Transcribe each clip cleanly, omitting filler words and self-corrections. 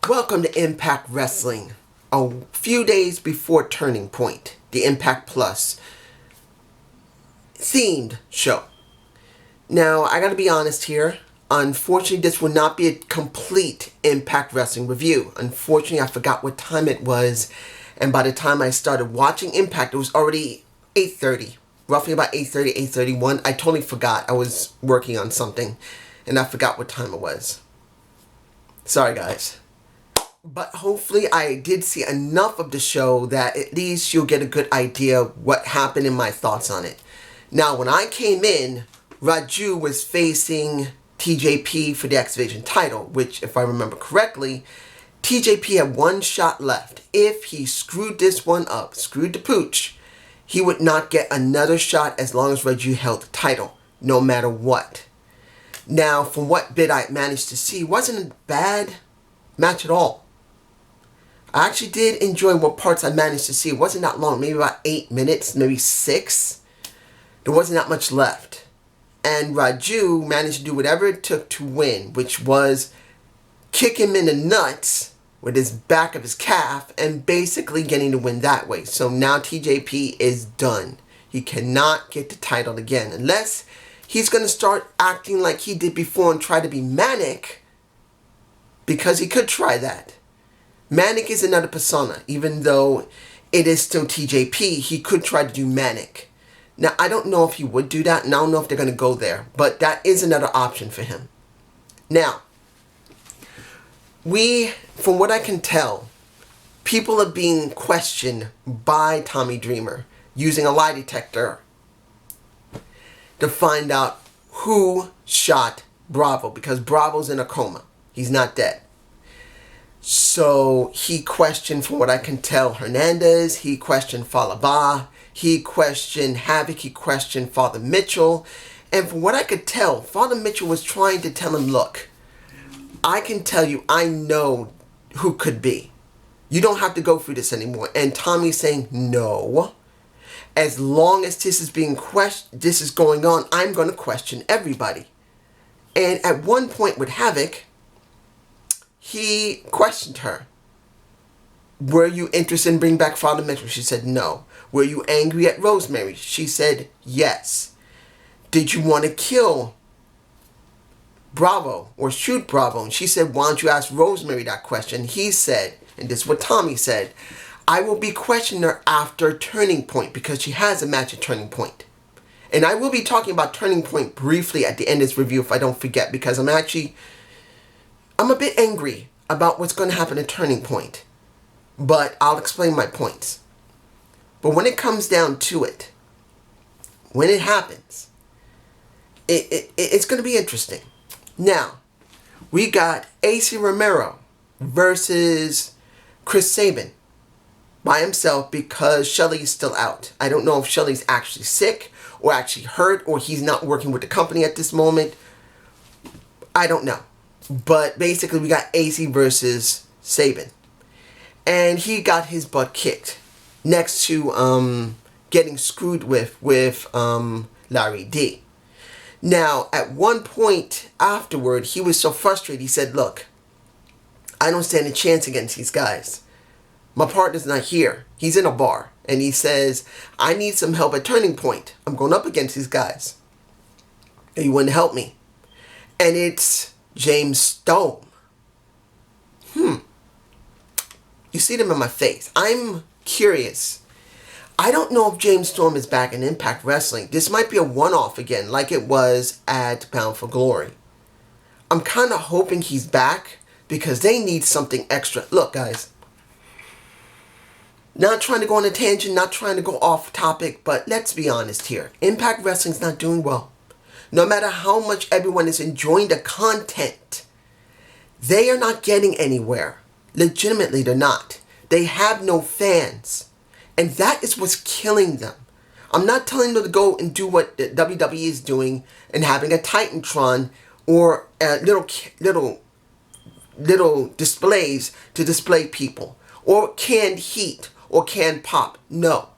Welcome to Impact Wrestling, a few days before Turning Point, the Impact Plus themed show. Now, I gotta be honest here. Unfortunately, this will not be a complete Impact Wrestling review. Unfortunately, I forgot what time it was, and by the time I started watching Impact, it was already 8:30. Roughly about 8:30, 8:31. I totally forgot. I was working on something, and I forgot what time it was. Sorry, guys. But hopefully I did see enough of the show that at least you'll get a good idea of what happened and my thoughts on it. Now, when I came in, Raju was facing TJP for the X Division title, which, if I remember correctly, TJP had one shot left. If he screwed this one up, screwed the pooch, he would not get another shot as long as Raju held the title, no matter what. Now, from what bit I managed to see, it wasn't a bad match at all. I actually did enjoy what parts I managed to see. It wasn't that long, maybe about 8 minutes, maybe 6. There wasn't that much left. And Raju managed to do whatever it took to win, which was kick him in the nuts with his back of his calf and basically getting the win that way. So now TJP is done. He cannot get the title again unless he's going to start acting like he did before and try to be manic, because he could try that. Manic is another persona. Even though it is still TJP, he could try to do manic. Now, I don't know if he would do that, and I don't know if they're going to go there, but that is another option for him. Now, from what I can tell, people are being questioned by Tommy Dreamer using a lie detector to find out who shot Bravo, because Bravo's in a coma. He's not dead. So he questioned, from what I can tell, Hernandez. He questioned Falaba. He questioned Havoc. He questioned Father Mitchell. And from what I could tell, Father Mitchell was trying to tell him, look, I can tell you, I know who could be. You don't have to go through this anymore. And Tommy's saying, no. As long as this is this is going on, I'm going to question everybody. And at one point with Havoc, he questioned her. Were you interested in bringing back Father Mitchell? She said no. Were you angry at Rosemary? She said yes. Did you want to kill Bravo or shoot Bravo? And she said, why don't you ask Rosemary that question? He said, and this is what Tommy said, I will be questioning her after Turning Point, because she has a match at Turning Point. And I will be talking about Turning Point briefly at the end of this review if I don't forget, because I'm a bit angry about what's going to happen at Turning Point. But I'll explain my points. But when it comes down to it, when it happens, it's going to be interesting. Now, we got AC Romero versus Chris Saban by himself, because Shelly is still out. I don't know if Shelly's actually sick or actually hurt, or he's not working with the company at this moment. I don't know. But basically, we got AC versus Saban. And he got his butt kicked. Next to getting screwed with Larry D. Now, at one point afterward, he was so frustrated, he said, look, I don't stand a chance against these guys. My partner's not here. He's in a bar. And he says, I need some help at Turning Point. I'm going up against these guys. And you want to help me? And it's James Storm. You see them in my face. I'm curious. I don't know if James Storm is back in Impact Wrestling. This might be a one-off again, like it was at Bound for Glory. I'm kind of hoping he's back, because they need something extra. Look, guys. Not trying to go on a tangent, not trying to go off topic, but let's be honest here. Impact Wrestling's not doing well. No matter how much everyone is enjoying the content, they are not getting anywhere. Legitimately, they're not. They have no fans. And that is what's killing them. I'm not telling them to go and do what the WWE is doing and having a Titantron or little displays to display people, or canned heat or canned pop. No.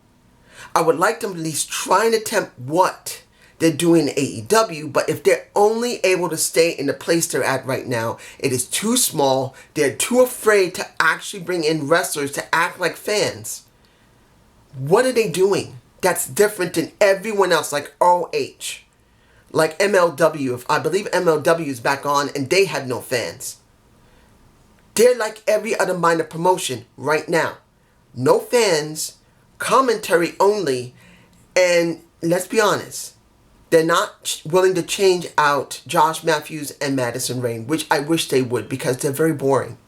I would like them to at least try and attempt what they're doing AEW, but if they're only able to stay in the place they're at right now, it is too small. They're too afraid to actually bring in wrestlers to act like fans. What are they doing that's different than everyone else, like OH, like MLW? If I believe MLW is back on and they had no fans. They're like every other minor promotion right now. No fans, commentary only, and let's be honest, they're not willing to change out Josh Matthews and Madison Rayne, which I wish they would because they're very boring.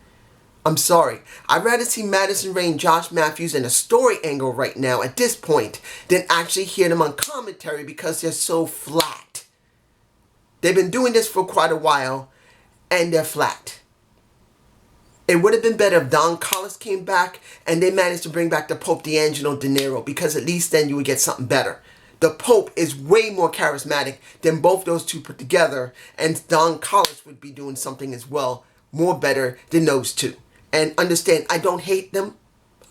I'm sorry. I'd rather see Madison Rayne, Josh Matthews in a story angle right now at this point than actually hear them on commentary because they're so flat. They've been doing this for quite a while and they're flat. It would have been better if Don Callis came back and they managed to bring back the Pope D'Angelo De Niro, because at least then you would get something better. The Pope is way more charismatic than both those two put together, and Don Callis would be doing something as well more better than those two. And understand, I don't hate them.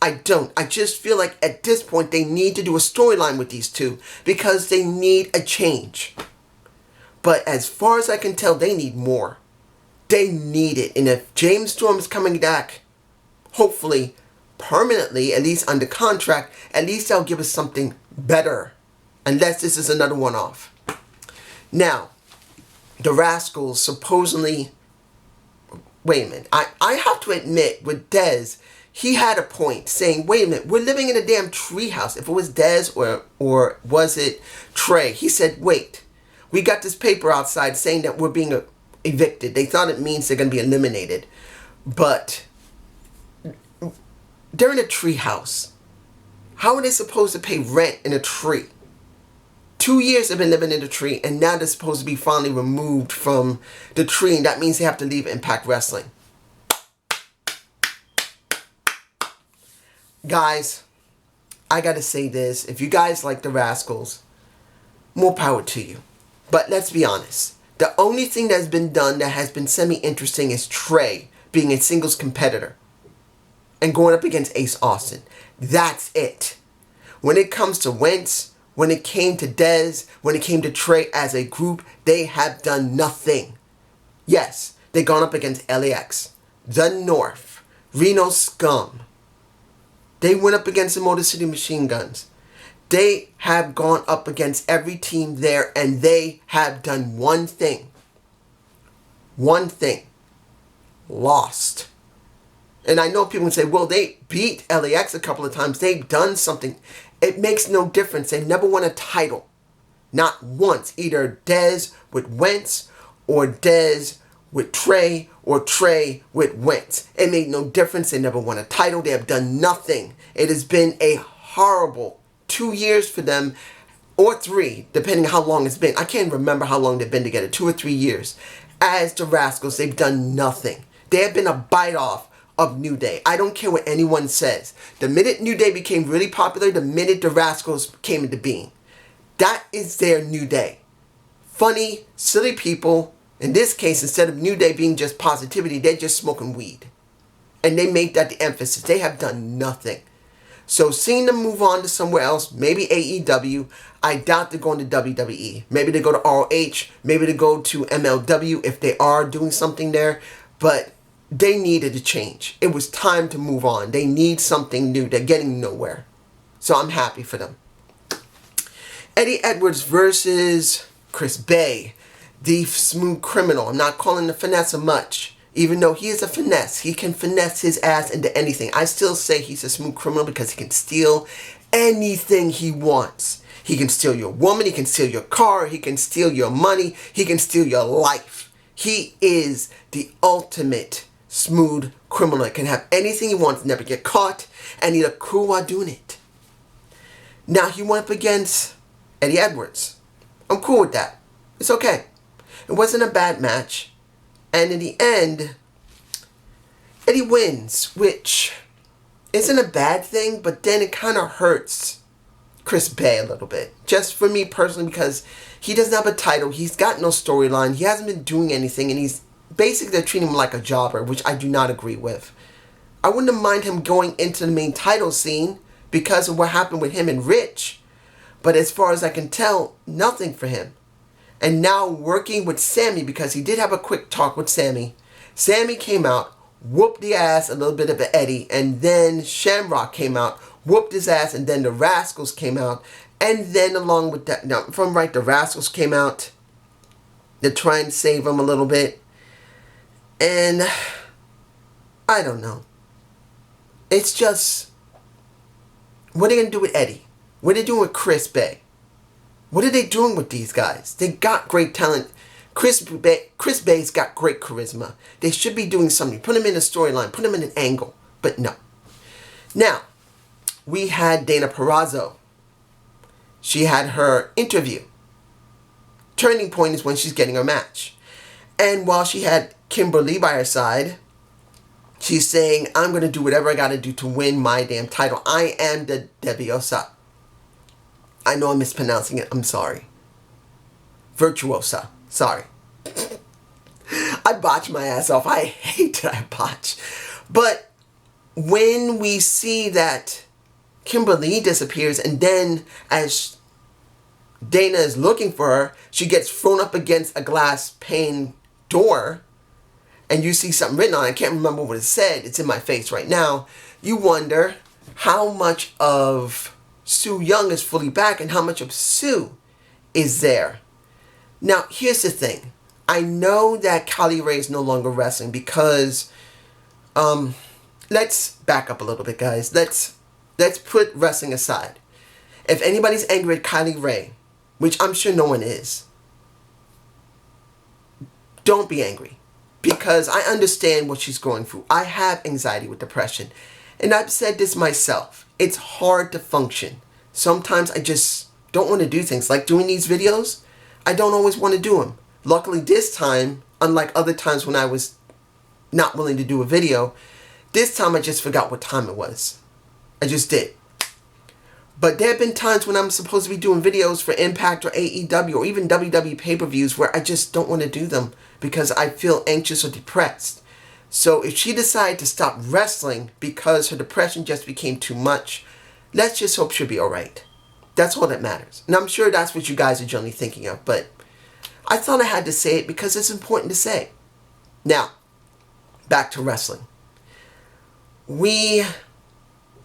I don't. I just feel like at this point they need to do a storyline with these two because they need a change. But as far as I can tell, they need more. They need it. And if James Storm is coming back, hopefully, permanently, at least under contract, at least they'll give us something better. Unless this is another one-off. Now, the Rascals supposedly... Wait a minute. I have to admit, with Dez, he had a point saying, wait a minute, we're living in a damn treehouse. If it was Dez or was it Trey, he said, wait, we got this paper outside saying that we're being evicted. They thought it means they're going to be eliminated. But they're in a treehouse. How are they supposed to pay rent in a tree? 2 years they've been living in the tree, and now they're supposed to be finally removed from the tree, and that means they have to leave Impact Wrestling. Guys, I gotta say this. If you guys like the Rascals, more power to you. But let's be honest. The only thing that's been done that has been semi-interesting is Trey being a singles competitor and going up against Ace Austin. That's it. When it comes to Wentz, when it came to Dez, when it came to Trey as a group, they have done nothing. Yes, they've gone up against LAX, the North, Reno Scum. They went up against the Motor City Machine Guns. They have gone up against every team there, and they have done one thing. One thing. Lost. And I know people can say, well, they beat LAX a couple of times. They've done something. It makes no difference. They've never won a title. Not once. Either Dez with Wentz or Dez with Trey or Trey with Wentz. It made no difference. They never won a title. They have done nothing. It has been a horrible 2 years for them, or 3, depending on how long it's been. I can't remember how long they've been together, 2 or 3 years. As the Rascals, they've done nothing. They have been a bite-off of New Day. I don't care what anyone says. The minute New Day became really popular, the minute the Rascals came into being. That is their New Day. Funny, silly people. In this case, instead of New Day being just positivity, they're just smoking weed. And they make that the emphasis. They have done nothing. So seeing them move on to somewhere else, maybe AEW, I doubt they're going to WWE. Maybe they go to ROH, maybe they go to MLW if they are doing something there. But they needed a change. It was time to move on. They need something new. They're getting nowhere. So I'm happy for them. Eddie Edwards versus Chris Bay, the smooth criminal. I'm not calling the finesse much. Even though he is a finesse, he can finesse his ass into anything. I still say he's a smooth criminal because he can steal anything he wants. He can steal your woman, he can steal your car, he can steal your money, he can steal your life. He is the ultimate smooth criminal. He can have anything he wants, never get caught, and he look cool while doing it. Now he went up against Eddie Edwards. I'm cool with that. It's okay. It wasn't a bad match. And in the end, Eddie wins, which isn't a bad thing, but then it kind of hurts Chris Bay a little bit. Just for me personally, because he doesn't have a title, he's got no storyline, he hasn't been doing anything, and he's basically they're treating him like a jobber, which I do not agree with. I wouldn't mind him going into the main title scene because of what happened with him and Rich. But as far as I can tell, nothing for him. and now working with Sammy, because he did have a quick talk with Sammy. Sammy came out, whooped the ass a little bit of Eddie, and then Shamrock came out, whooped his ass, and then the Rascals came out, and then along with that, now from right, the Rascals came out to try and save him a little bit, and I don't know. It's just, what are they going to do with Eddie? What are they doing with Chris Bay? What are they doing with these guys? They got great talent. Chris Bay's got great charisma. They should be doing something. Put him in a storyline. Put him in an angle. But no. Now, we had Dana Perazzo. She had her interview. Turning point is when she's getting her match. And while she had Kimberly by her side, she's saying, I'm going to do whatever I got to do to win my damn title. I am the Deviosa. I know I'm mispronouncing it. I'm sorry. Virtuosa. Sorry. I botch my ass off. I hate that I botch. But when we see that Kimberly disappears, and then as Dana is looking for her, she gets thrown up against a glass pane door, and you see something written on it. I can't remember what it said. It's in my face right now. You wonder how much of Su Yung is fully back and how much of Sue is there. Now, here's the thing. I know that Kylie Rae is no longer wrestling because, let's back up a little bit, guys. Let's put wrestling aside. If anybody's angry at Kylie Rae, which I'm sure no one is, don't be angry, because I understand what she's going through. I have anxiety with depression, and I've said this myself. It's hard to function. Sometimes I just don't want to do things. Like doing these videos, I don't always want to do them. Luckily this time, unlike other times when I was not willing to do a video, this time I just forgot what time it was. I just did. But there have been times when I'm supposed to be doing videos for Impact or AEW or even WWE pay-per-views where I just don't want to do them because I feel anxious or depressed. So if she decided to stop wrestling because her depression just became too much, let's just hope she'll be alright. That's all that matters. And I'm sure that's what you guys are generally thinking of, but I thought I had to say it because it's important to say. Now, back to wrestling. We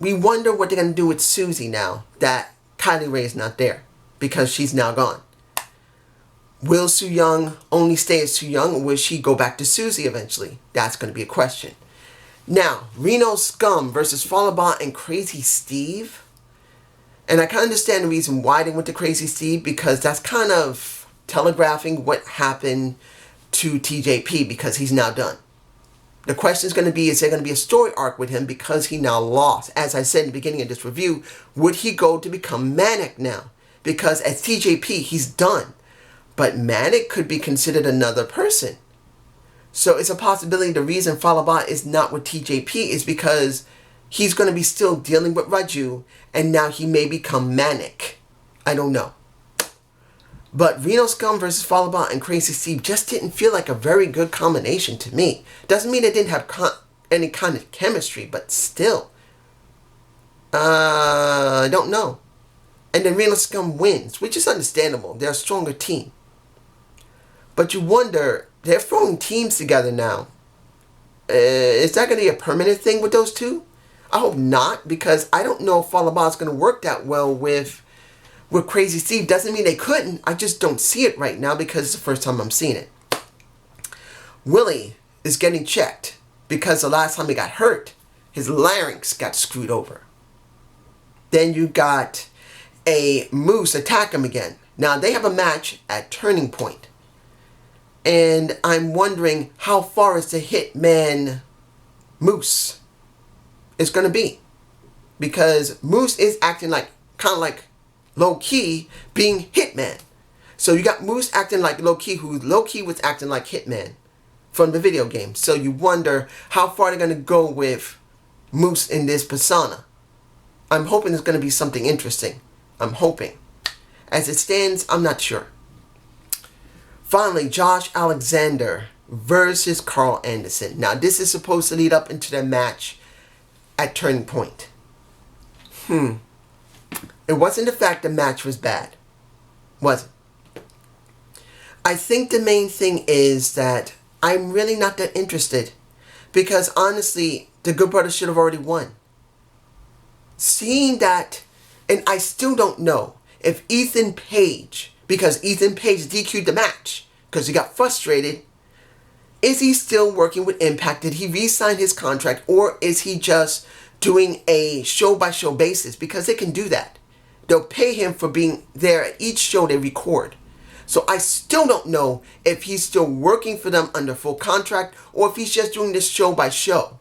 wonder what they're going to do with Susie now that Kylie Rae is not there, because she's now gone. Will Su Yung only stay as Su Yung, or will she go back to Susie eventually? That's going to be a question. Now, Reno Scum versus Falaba and Crazy Steve. And I can understand the reason why they went to Crazy Steve, because that's kind of telegraphing what happened to TJP, because he's now done. The question is going to be, is there going to be a story arc with him because he now lost? As I said in the beginning of this review, would he go to become Manic now? Because as TJP, he's done. But Manic could be considered another person. So it's a possibility the reason Falaba is not with TJP is because he's going to be still dealing with Raju, and now he may become Manic. I don't know. But Reno Scum versus Falaba and Crazy Steve just didn't feel like a very good combination to me. Doesn't mean they didn't have any kind of chemistry, but still. I don't know. And then Reno Scum wins, which is understandable. They're a stronger team. But you wonder, they're throwing teams together now. Is that going to be a permanent thing with those two? I hope not, because I don't know if Falaba is going to work that well with Crazy Steve. Doesn't mean they couldn't. I just don't see it right now because it's the first time I'm seeing it. Willie is getting checked because the last time he got hurt, his larynx got screwed over. Then you got a Moose attack him again. Now they have a match at Turning Point. And I'm wondering how far is the Hitman Moose is going to be. Because Moose is acting like, kind of like low-key being Hitman. So you got Moose acting like low-key, who low-key was acting like Hitman from the video game. So you wonder how far they're going to go with Moose in this persona. I'm hoping it's going to be something interesting. I'm hoping. As it stands, I'm not sure. Finally, Josh Alexander versus Carl Anderson. Now, this is supposed to lead up into their match at Turning Point. It wasn't the fact the match was bad. Wasn't. I think the main thing is that I'm really not that interested. Because honestly, the Good Brothers should have already won. Seeing that, and I still don't know if Ethan Page, because Ethan Page DQ'd the match because he got frustrated, is he still working with Impact? Did he re-sign his contract, or is he just doing a show-by-show basis? Because they can do that. They'll pay him for being there at each show they record. So I still don't know if he's still working for them under full contract, or if he's just doing this show by show.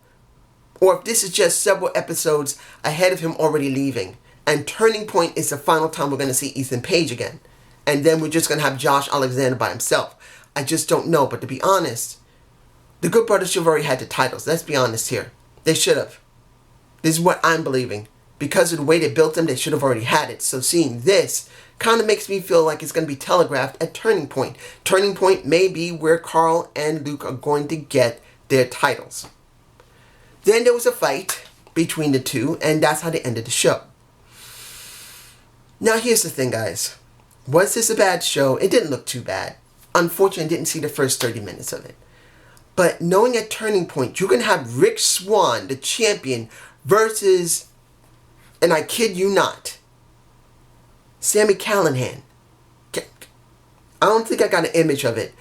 Or if this is just several episodes ahead of him already leaving. And Turning Point is the final time we're going to see Ethan Page again. And then we're just going to have Josh Alexander by himself. I just don't know. But to be honest, the Good Brothers should have already had the titles. Let's be honest here. They should have. This is what I'm believing. Because of the way they built them, they should have already had it. So seeing this kind of makes me feel like it's going to be telegraphed at Turning Point. Turning Point may be where Carl and Luke are going to get their titles. Then there was a fight between the two, and that's how they ended the show. Now here's the thing, guys. Was this a bad show? It didn't look too bad. Unfortunately, I didn't see the first 30 minutes of it. But knowing at Turning Point, you're going to have Rick Swann, the champion, versus, and I kid you not, Sami Callihan. I don't think I got an image of it.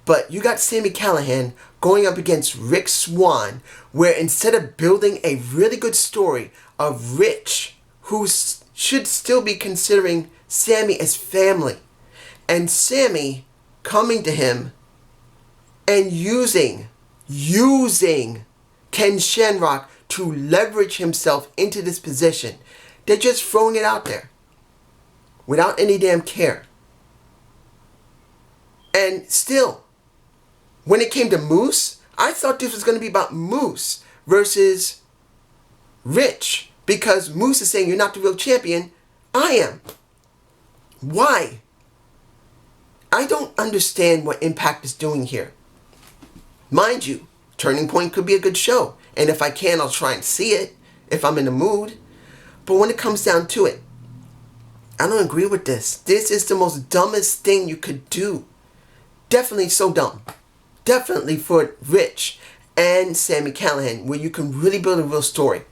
But you got Sami Callihan going up against Rick Swann, where instead of building a really good story of Rich, who should still be considering Sami as family, and Sami coming to him and using Ken Shamrock to leverage himself into this position. They're just throwing it out there without any damn care. And still, when it came to Moose, I thought this was going to be about Moose versus Rich. Because Moose is saying, you're not the real champion. I am. Why? I don't understand what Impact is doing here. Mind you, Turning Point could be a good show. And if I can, I'll try and see it if I'm in the mood. But when it comes down to it, I don't agree with this. This is the most dumbest thing you could do. Definitely so dumb. Definitely for Rich and Sami Callihan, where you can really build a real story.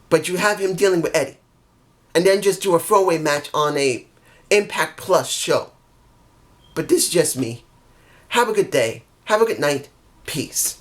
But you have him dealing with Eddie. And then just do a throwaway match on a Impact Plus show. But this is just me. Have a good day. Have a good night. Peace.